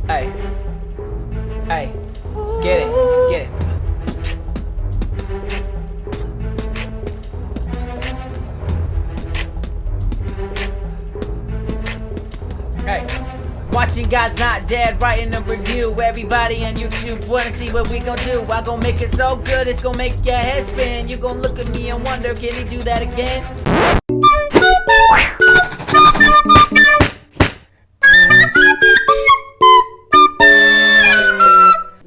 Hey. Hey. Let's get it. Get it. Hey. Watching God's Not Dead, writing a review. Everybody on YouTube wanna see what we gon' do. I gon' make it so good, it's gon' make your head spin. You gon' look at me and wonder, can he do that again?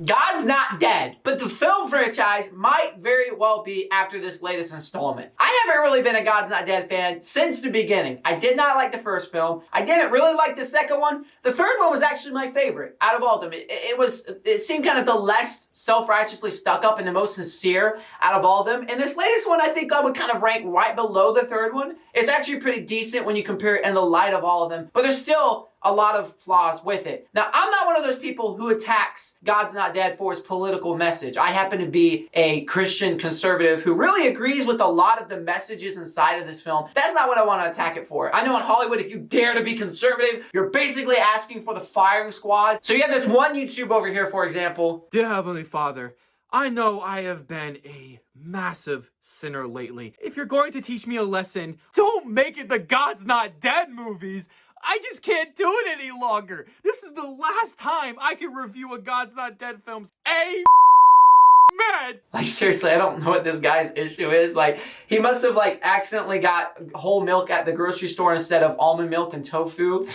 God's not dead, but the film franchise might very well be after this latest installment. I haven't really been a God's Not Dead fan since the beginning. I did not like the first film. I didn't really like the second one. The third one was actually my favorite out of all of them. It seemed kind of the less self-righteously stuck up and the most sincere out of all of them. And this latest one, I think I would kind of rank right below the third one. It's actually pretty decent when you compare it in the light of all of them, but there's still a lot of flaws with it. Now, I'm not one of those people who attacks God's Not Dead for its political message. I happen to be a Christian conservative who really agrees with a lot of the messages inside of this film. That's not what I want to attack it for. I know in Hollywood, if you dare to be conservative, you're basically asking for the firing squad. So you have this one YouTube over here, for example. Dear Heavenly Father, I know I have been a massive sinner lately. If you're going to teach me a lesson, don't make it the God's Not Dead movies. I just can't do it any longer. This is the last time I can review a God's Not Dead film. Amen. Like, seriously, I don't know what this guy's issue is. Like, he must have, like, accidentally got whole milk at the grocery store instead of almond milk and tofu.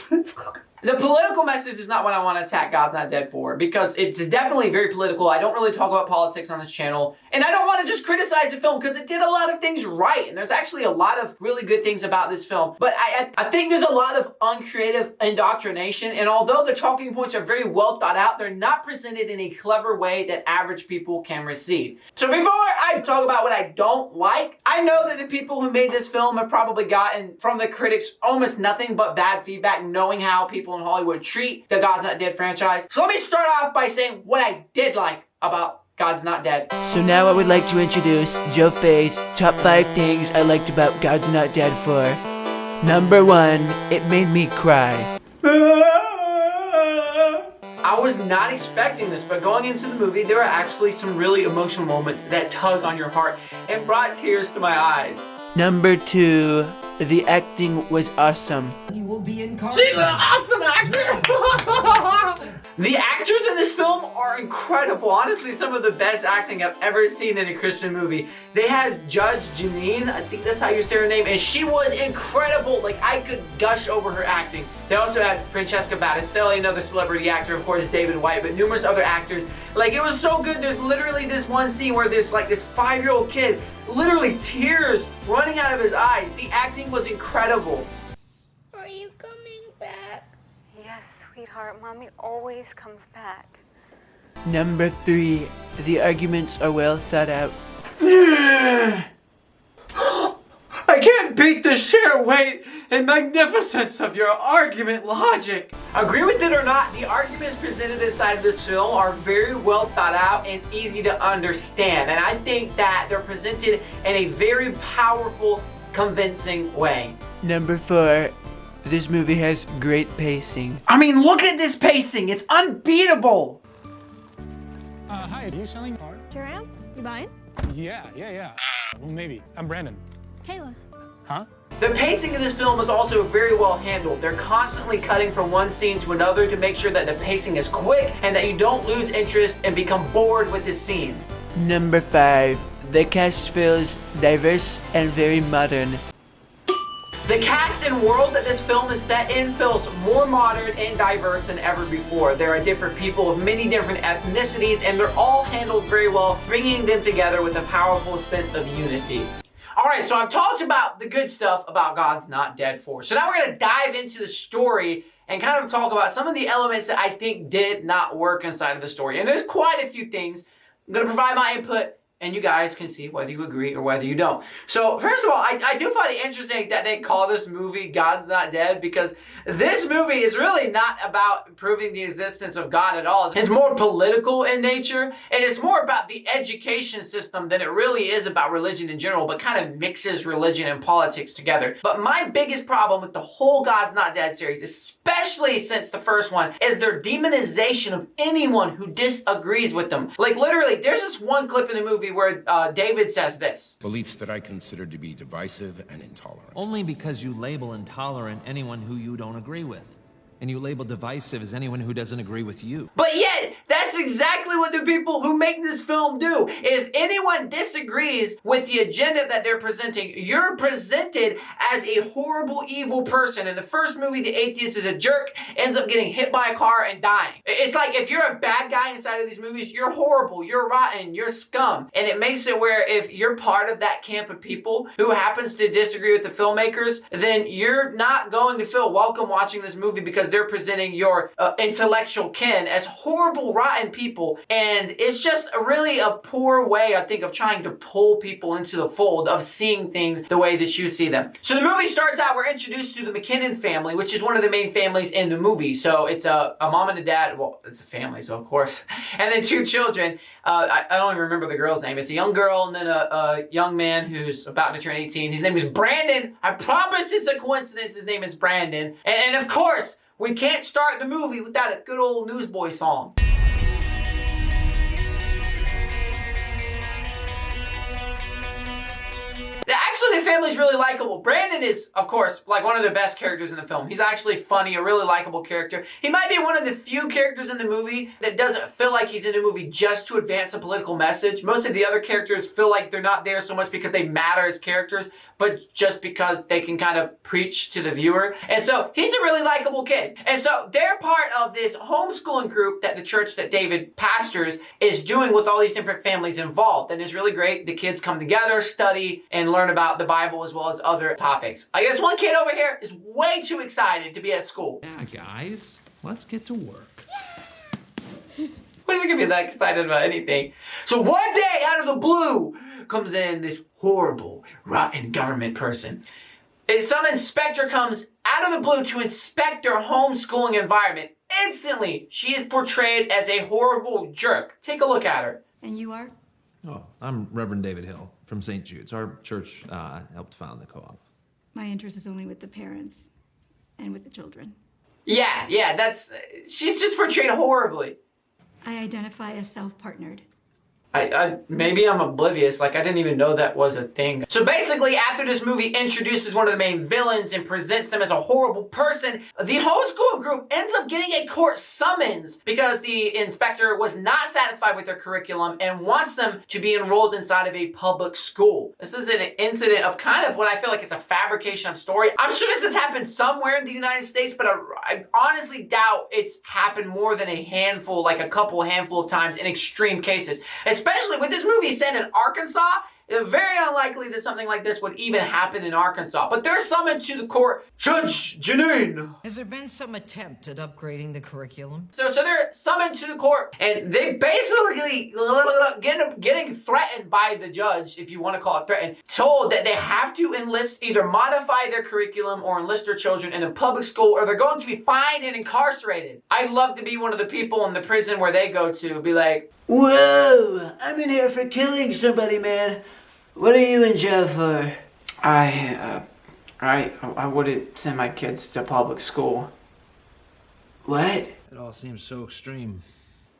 The political message is not what I want to attack God's Not Dead for, because it's definitely very political. I don't really talk about politics on this channel, and I don't want to just criticize the film because it did a lot of things right, and there's actually a lot of really good things about this film, but I think there's a lot of uncreative indoctrination, and although the talking points are very well thought out, they're not presented in a clever way that average people can receive. So before I talk about what I don't like, I know that the people who made this film have probably gotten from the critics almost nothing but bad feedback, knowing how people in Hollywood treat the God's Not Dead franchise. So let me start off by saying what I did like about God's Not Dead. So now I would like to introduce Joe Faye's top 5 things I liked about God's Not Dead for. Number 1, it made me cry. I was not expecting this, but going into the movie, there were actually some really emotional moments that tugged on your heart and brought tears to my eyes. Number 2, the acting was awesome. You will be in She's an awesome actor! The actors in this film are incredible. Honestly, some of the best acting I've ever seen in a Christian movie. They had Judge Janine, I think that's how you say her name, and she was incredible. Like, I could gush over her acting. They also had Francesca Battistelli, another celebrity actor, of course, David White, but numerous other actors. Like, it was so good. There's literally this one scene where this 5-year-old kid, literally tears running out of his eyes. The acting was incredible. Are you coming back? Yes, sweetheart. Mommy always comes back. Number 3, the arguments are well thought out. I can't beat the sheer weight and magnificence of your argument logic. Agree with it or not, the arguments presented inside of this film are very well thought out and easy to understand. And I think that they're presented in a very powerful, convincing way. Number 4, this movie has great pacing. I mean, look at this pacing. It's unbeatable. Hi, are you selling a car? Sure am. You buying? Yeah. Well, maybe. I'm Brandon. Kayla. Huh? The pacing of this film is also very well handled. They're constantly cutting from one scene to another to make sure that the pacing is quick and that you don't lose interest and become bored with this scene. Number 5, the cast feels diverse and very modern. The cast and world that this film is set in feels more modern and diverse than ever before. There are different people of many different ethnicities, and they're all handled very well, bringing them together with a powerful sense of unity. Alright, so I've talked about the good stuff about God's Not Dead 4. So now we're going to dive into the story and kind of talk about some of the elements that I think did not work inside of the story. And there's quite a few things. I'm going to provide my input and you guys can see whether you agree or whether you don't. So first of all, I do find it interesting that they call this movie God's Not Dead, because this movie is really not about proving the existence of God at all. It's more political in nature, and it's more about the education system than it really is about religion in general, but kind of mixes religion and politics together. But my biggest problem with the whole God's Not Dead series, especially since the first one, is their demonization of anyone who disagrees with them. Like literally, there's this one clip in the movie where David says this. Beliefs that I consider to be divisive and intolerant. Only because you label intolerant anyone who you don't agree with. And you label divisive as anyone who doesn't agree with you. But yet, that's exactly what the people who make this film do. If anyone disagrees with the agenda that they're presenting, you're presented as a horrible, evil person. In the first movie, the atheist is a jerk, ends up getting hit by a car and dying. It's like if you're a bad guy inside of these movies, you're horrible, you're rotten, you're scum. And it makes it where if you're part of that camp of people who happens to disagree with the filmmakers, then you're not going to feel welcome watching this movie, because they're presenting your intellectual kin as horrible, rotten people. And it's just really a poor way, I think, of trying to pull people into the fold of seeing things the way that you see them. So the movie starts out, we're introduced to the McKinnon family, which is one of the main families in the movie. So it's a mom and a dad. Well, it's a family, so of course. And then two children. I don't even remember the girl's name. It's a young girl and then a young man who's about to turn 18. His name is Brandon. I promise it's a coincidence his name is Brandon. And of course, we can't start the movie without a good old Newsboy song. Actually, the family's really likable. Brandon is, of course, like one of the best characters in the film. He's actually funny, a really likable character. He might be one of the few characters in the movie that doesn't feel like he's in the movie just to advance a political message. Most of the other characters feel like they're not there so much because they matter as characters, but just because they can kind of preach to the viewer. And so he's a really likable kid. And so they're part of this homeschooling group that the church that David pastors is doing with all these different families involved. And it's really great. The kids come together, study, and learn about the Bible as well as other topics. I guess one kid over here is way too excited to be at school. Yeah, guys, let's get to work. What is he gonna be that excited about anything? So one day, out of the blue, comes in this horrible, rotten government person. And some inspector comes out of the blue to inspect their homeschooling environment. Instantly, she is portrayed as a horrible jerk. Take a look at her. And you are? Oh, I'm Reverend David Hill from St. Jude's. Our church helped found the co-op. My interest is only with the parents and with the children. Yeah, she's just portrayed horribly. I identify as self-partnered. Maybe I'm oblivious, like I didn't even know that was a thing. So basically, after this movie introduces one of the main villains and presents them as a horrible person, the homeschool group ends up getting a court summons because the inspector was not satisfied with their curriculum and wants them to be enrolled inside of a public school. This is an incident of kind of what I feel like is a fabrication of story. I'm sure this has happened somewhere in the United States, but I honestly doubt it's happened more than a handful, like a handful of times in extreme cases. Especially with this movie set in Arkansas, it's very unlikely that something like this would even happen in Arkansas. But they're summoned to the court. Judge Janine! Has there been some attempt at upgrading the curriculum? So they're summoned to the court, and they basically getting threatened by the judge, if you want to call it threatened, told that they have to either modify their curriculum or enlist their children in a public school, or they're going to be fined and incarcerated. I'd love to be one of the people in the prison where they go to, be like, Whoa, I'm in here for killing somebody, man. What are you in jail for? I wouldn't send my kids to public school. What? It all seems so extreme.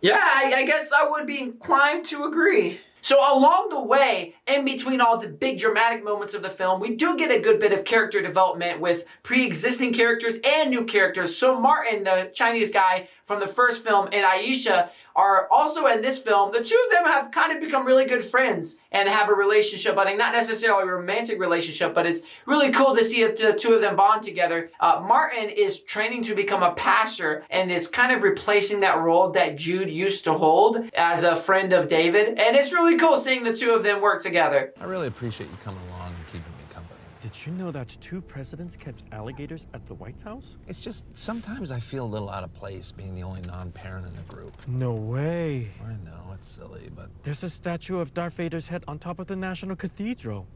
Yeah, I guess I would be inclined to agree. So along the way, in between all the big dramatic moments of the film, we do get a good bit of character development with pre-existing characters and new characters. So Martin, the Chinese guy from the first film, and Aisha are also in this film. The two of them have kind of become really good friends and have a relationship, but not necessarily a romantic relationship, but it's really cool to see the two of them bond together. Martin is training to become a pastor and is kind of replacing that role that Jude used to hold as a friend of David. And it's really cool seeing the two of them work together. I really appreciate you coming along and keeping me company. Did you know that 2 presidents kept alligators at the White House? It's just sometimes I feel a little out of place being the only non-parent in the group. No way. I know, it's silly, but... There's a statue of Darth Vader's head on top of the National Cathedral.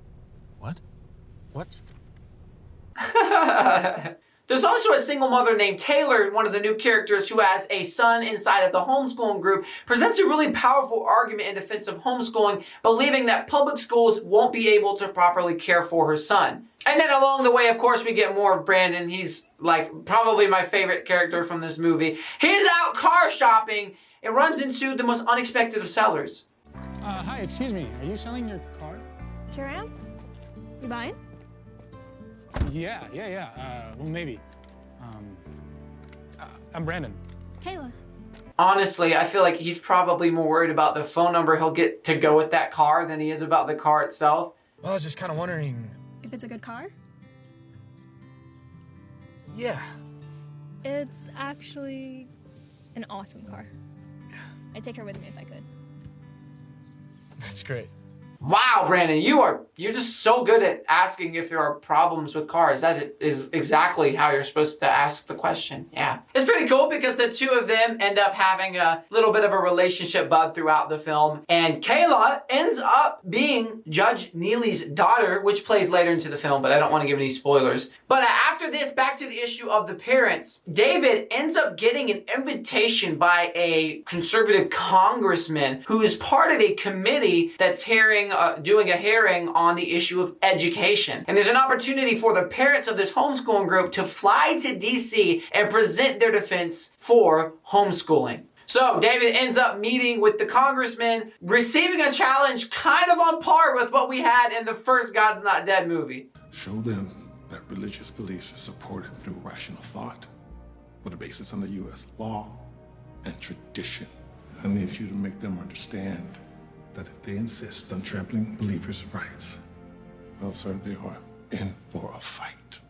What? What? There's also a single mother named Taylor, one of the new characters who has a son inside of the homeschooling group, presents a really powerful argument in defense of homeschooling, believing that public schools won't be able to properly care for her son. And then along the way, of course, we get more of Brandon. He's like probably my favorite character from this movie. He's out car shopping and runs into the most unexpected of sellers. Hi, excuse me. Are you selling your car? Sure am. You buying? Yeah. Well, maybe. I'm Brandon. Kayla. Honestly, I feel like he's probably more worried about the phone number he'll get to go with that car than he is about the car itself. Well, I was just kind of wondering... If it's a good car? Yeah. It's actually an awesome car. I'd take her with me if I could. That's great. Wow, Brandon, you're just so good at asking if there are problems with cars. That is exactly how you're supposed to ask the question. Yeah. It's pretty cool because the two of them end up having a little bit of a relationship bud throughout the film. And Kayla ends up being Judge Neely's daughter, which plays later into the film, but I don't want to give any spoilers. But after this, back to the issue of the parents, David ends up getting an invitation by a conservative congressman who is part of a committee that's doing a hearing on the issue of education. And there's an opportunity for the parents of this homeschooling group to fly to DC and present their defense for homeschooling. So David ends up meeting with the congressman, receiving a challenge kind of on par with what we had in the first God's Not Dead movie. Show them that religious beliefs are supported through rational thought, with a basis on the U.S. law and tradition. I need you to make them understand that if they insist on trampling believers' rights, well, sir, they are in for a fight.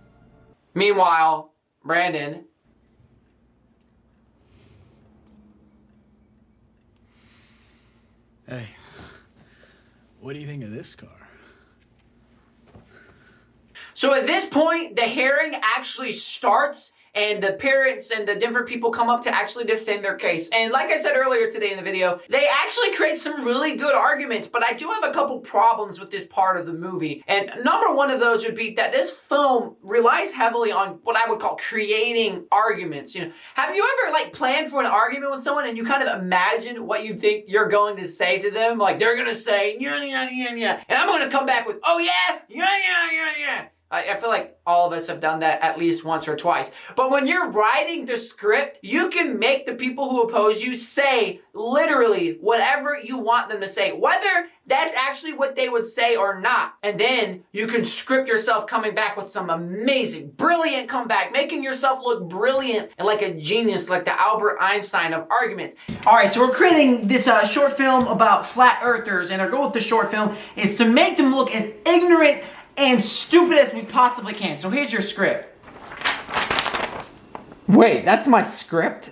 Meanwhile, Brandon... Hey, what do you think of this car? So at this point, the hearing actually starts and the parents and the different people come up to actually defend their case. And like I said earlier today in the video, they actually create some really good arguments, but I do have a couple problems with this part of the movie. And number one of those would be that this film relies heavily on what I would call creating arguments. You know, have you ever like planned for an argument with someone and you kind of imagine what you think you're going to say to them? Like they're going to say, yeah, and I'm going to come back with, oh yeah. I feel like all of us have done that at least once or twice. But when you're writing the script, you can make the people who oppose you say literally whatever you want them to say, whether that's actually what they would say or not. And then you can script yourself coming back with some amazing, brilliant comeback, making yourself look brilliant and like a genius, like the Albert Einstein of arguments. All right, so we're creating this short film about flat earthers, and our goal with the short film is to make them look as ignorant and stupid as we possibly can. So here's your script. Wait, that's my script?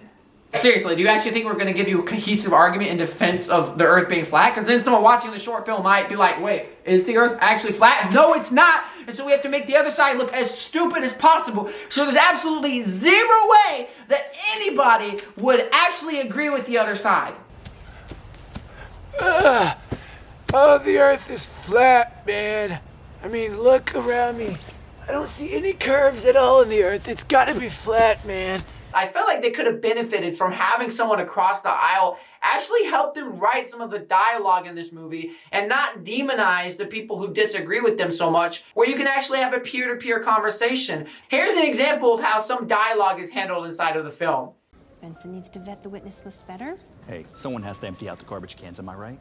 Seriously, do you actually think we're going to give you a cohesive argument in defense of the earth being flat? Because then someone watching the short film might be like, wait, is the earth actually flat? No, it's not. And so we have to make the other side look as stupid as possible. So there's absolutely zero way that anybody would actually agree with the other side. Oh, the earth is flat, man. I mean, look around me. I don't see any curves at all in the earth. It's gotta be flat, man. I felt like they could have benefited from having someone across the aisle actually help them write some of the dialogue in this movie and not demonize the people who disagree with them so much, where you can actually have a peer-to-peer conversation. Here's an example of how some dialogue is handled inside of the film. Benson needs to vet the witness list better. Hey, someone has to empty out the garbage cans, am I right?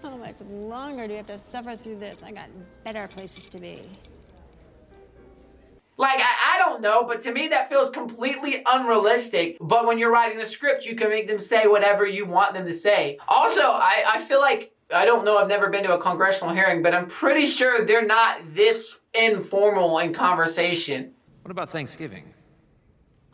How much longer do you have to suffer through this? I got better places to be. Like, I don't know, but to me that feels completely unrealistic. But when you're writing the script, you can make them say whatever you want them to say. Also, I feel like, I don't know, I've never been to a congressional hearing, but I'm pretty sure they're not this informal in conversation. What about Thanksgiving?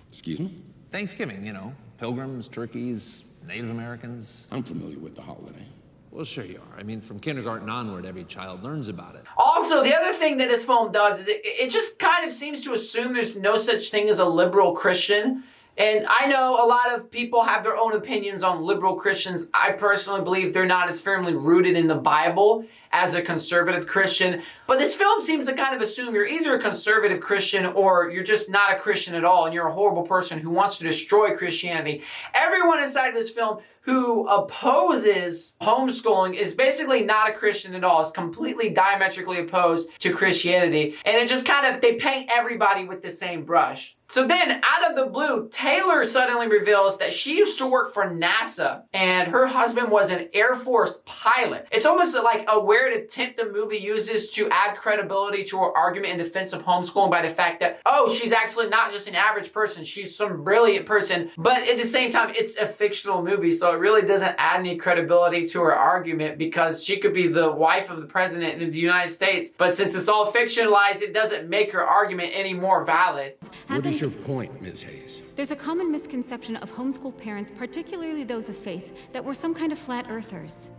Excuse me? Thanksgiving, you know, pilgrims, turkeys, Native Americans. I'm familiar with the holiday. Well, sure you are. I mean, from kindergarten onward, every child learns about it. Also, the other thing that this film does is it just kind of seems to assume there's no such thing as a liberal Christian. And I know a lot of people have their own opinions on liberal Christians. I personally believe they're not as firmly rooted in the Bible as a conservative Christian. But this film seems to kind of assume you're either a conservative Christian or you're just not a Christian at all and you're a horrible person who wants to destroy Christianity. Everyone inside this film who opposes homeschooling is basically not a Christian at all. It's completely diametrically opposed to Christianity. And it just kind of, they paint everybody with the same brush. So then, out of the blue, Taylor suddenly reveals that she used to work for NASA and her husband was an Air Force pilot. It's almost like a weird attempt the movie uses to add credibility to her argument in defense of homeschooling by the fact that, oh, she's actually not just an average person, she's some brilliant person. But at the same time, it's a fictional movie, so it really doesn't add any credibility to her argument because she could be the wife of the president of the United States. But since it's all fictionalized, it doesn't make her argument any more valid. What is your point, Ms. Hayes? There's a common misconception of homeschool parents, particularly those of faith, that we're some kind of flat earthers.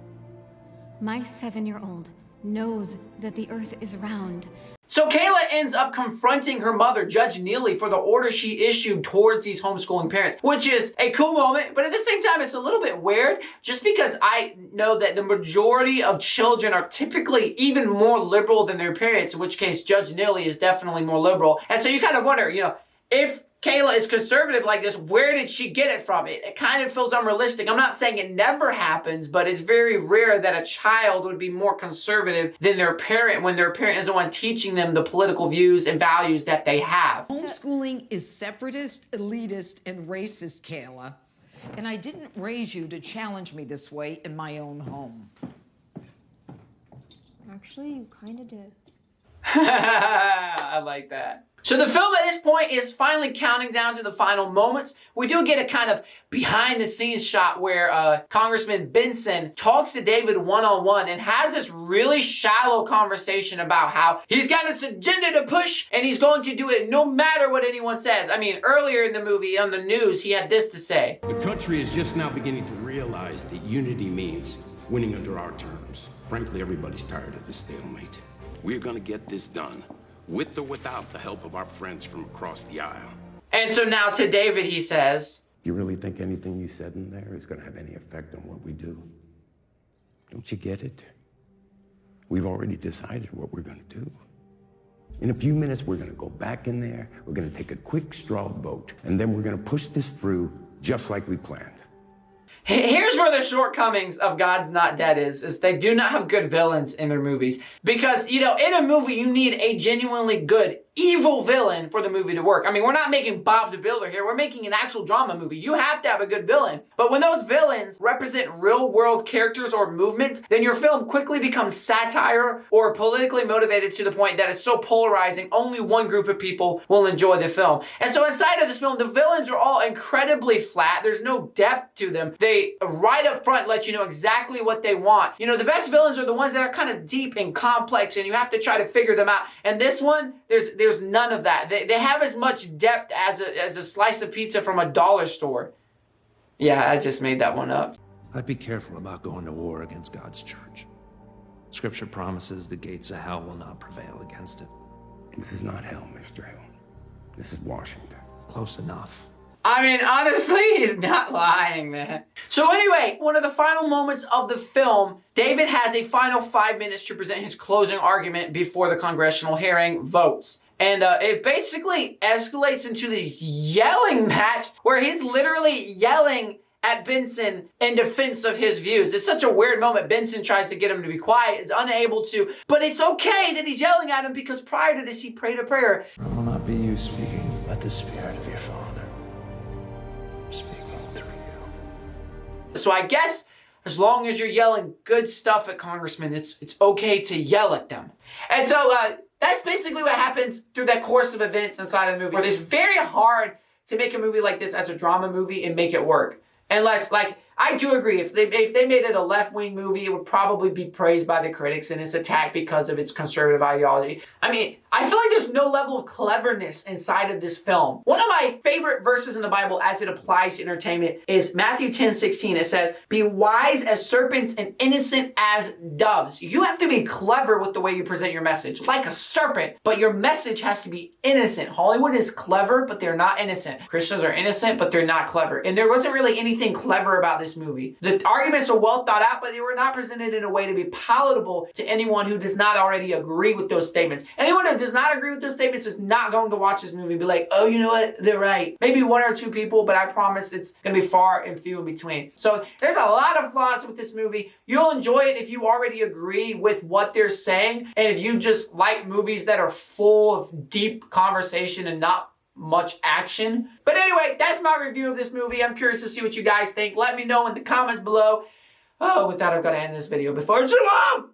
My 7-year-old knows that the earth is round. So Kayla ends up confronting her mother, Judge Neely, for the order she issued towards these homeschooling parents, which is a cool moment, but at the same time, it's a little bit weird, just because I know that the majority of children are typically even more liberal than their parents, in which case Judge Neely is definitely more liberal. And so you kind of wonder, if Kayla is conservative like this, where did she get it from? It kind of feels unrealistic. I'm not saying it never happens, but it's very rare that a child would be more conservative than their parent when their parent is the one teaching them the political views and values that they have. Homeschooling is separatist, elitist, and racist, Kayla. And I didn't raise you to challenge me this way in my own home. Actually, you kind of did. I like that. So the film at this point is finally counting down to the final moments. We do get a kind of behind the scenes shot where Congressman Benson talks to David one-on-one and has this really shallow conversation about how he's got this agenda to push and he's going to do it no matter what anyone says. I mean, earlier in the movie on the news, he had this to say. The country is just now beginning to realize that unity means winning under our terms. Frankly, everybody's tired of this stalemate. We're gonna get this done, with or without the help of our friends from across the aisle. And so now to David, he says, Do you really think anything you said in there is gonna have any effect on what we do? Don't you get it? We've already decided what we're gonna do. In a few minutes, we're gonna go back in there, we're gonna take a quick straw vote, and then we're gonna push this through just like we planned. Here's where the shortcomings of God's Not Dead is they do not have good villains in their movies. Because, in a movie, you need a genuinely good, evil villain for the movie to work. I mean, we're not making Bob the Builder here. We're making an actual drama movie. You have to have a good villain. But when those villains represent real-world characters or movements, then your film quickly becomes satire or politically motivated to the point that it's so polarizing, only one group of people will enjoy the film. And so inside of this film, the villains are all incredibly flat. There's no depth to them. They, right up front, let you know exactly what they want. The best villains are the ones that are kind of deep and complex, and you have to try to figure them out. And this one, there's none of that. They have as much depth as a slice of pizza from a dollar store. Yeah, I just made that one up. I'd be careful about going to war against God's church. Scripture promises the gates of hell will not prevail against it. This is not hell, Mr. Hill. This is Washington. Close enough. I mean, honestly, he's not lying, man. So anyway, one of the final moments of the film, David has a final 5 minutes to present his closing argument before the congressional hearing votes. And it basically escalates into this yelling match where he's literally yelling at Benson in defense of his views. It's such a weird moment. Benson tries to get him to be quiet, is unable to, but it's okay that he's yelling at him because prior to this, he prayed a prayer. It will not be you speaking, but the Spirit of your Father speaking through you. So I guess as long as you're yelling good stuff at congressmen, it's okay to yell at them. And so that's basically what happens through that course of events inside of the movie. It's very hard to make a movie like this as a drama movie and make it work. Unless, I do agree. If they made it a left-wing movie, it would probably be praised by the critics and it's attacked because of its conservative ideology. I mean, I feel like there's no level of cleverness inside of this film. One of my favorite verses in the Bible as it applies to entertainment is Matthew 10:16. It says, "Be wise as serpents and innocent as doves." You have to be clever with the way you present your message, like a serpent, but your message has to be innocent. Hollywood is clever, but they're not innocent. Christians are innocent, but they're not clever. And there wasn't really anything clever about this movie. The arguments are well thought out, but they were not presented in a way to be palatable to anyone who does not already agree with those statements. Anyone who does not agree with those statements is not going to watch this movie and be like, oh, you know what? They're right. Maybe one or two people, but I promise it's going to be far and few in between. So there's a lot of flaws with this movie. You'll enjoy it if you already agree with what they're saying, and if you just like movies that are full of deep conversation and not much action. But anyway, that's my review of this movie. I'm curious to see what you guys think. Let me know in the comments below. Oh, with that, I've got to end this video before it's too long.